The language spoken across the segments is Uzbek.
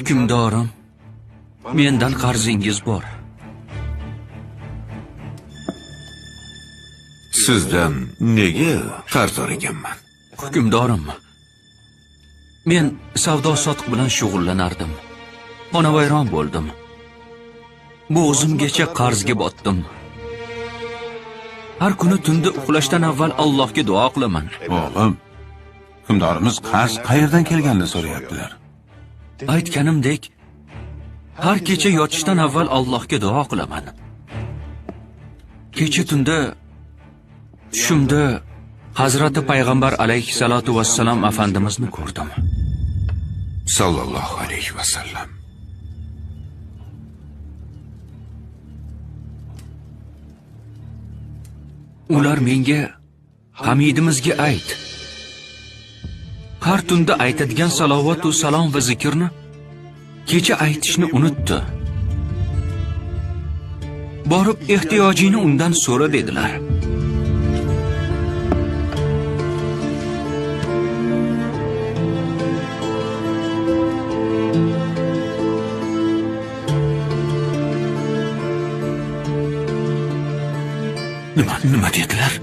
Hukmdorim, mendan qarzingiz bor. Sizdan nega qarz so'raganman? Hukmdorim, men savdo sotiq bilan shug'ullanardim. Xonavayron bo'ldim. Bu o'zimgacha qarzga botdim. Har kuni tunda uxlashdan avval Allohga duo qilaman. O'g'lim, hukmdorimiz qarz qayerdan kelganini so'rayaptilar. Aytganimdek, har kecha yotishdan avval Allohga duo qilaman. Kecha tunda tushimda Hazrati Payg'ambar alayhissalatu vassalam afandimizni ko'rdim. Sallallohu alayhi vasallam. Ular menga Hamidimizga ayt. Har tunda aytadigan salovat va salom va zikrni kecha aytishni unutdi. Borib ehtiyojini undan so'ra dedilar. Nima dedilar?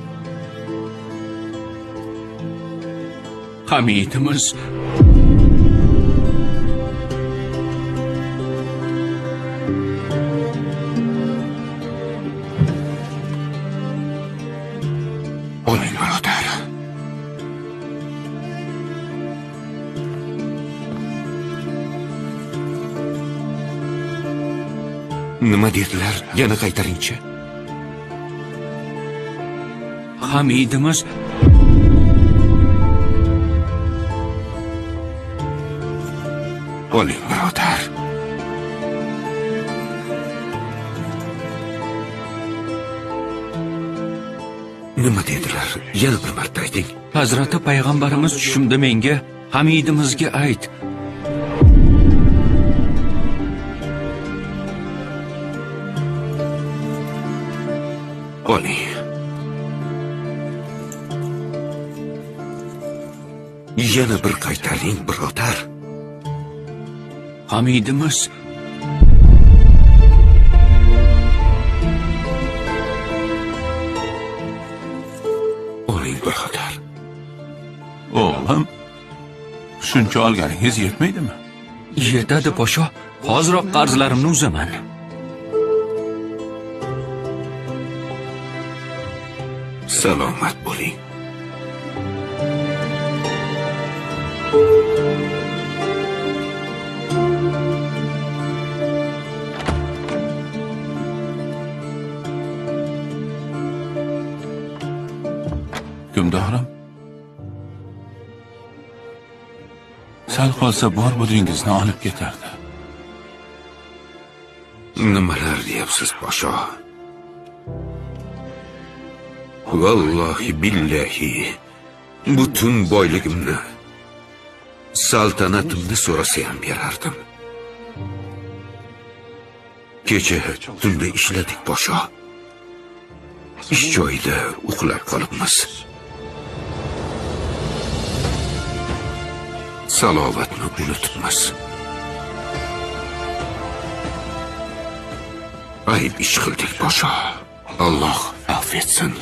Hamidimiz Oling birodar. Nima dedilar? Yana qaytaringchi. Hamidimiz Oling birodar. Nima dedilar? Yana bir marta ayting. Hazrati Payg'ambarimiz tushimda menga Hamidimizga ayt. Oling. Yana bir qaytaring birodar. Hamidimiz Oling birodar. O'g'lim, shuncha olganingiz yetmaydimi? Yetadi podsho, hoziroq qarzlarimni uzaman. Salomat bo'ling. Hukmdorim, sal qolsa bor budingizni olib ketardi. Nimalar deyapsiz podsho? Vallohi billahi butun boyligimni, saltanatimni so'rasa ham berardim. Kecha tunda ishladik podsho. Ish joyida uxlab qolibmiz. Salovatni unutibmiz. Ayb ish qildik podsho. Alloh afv etsin.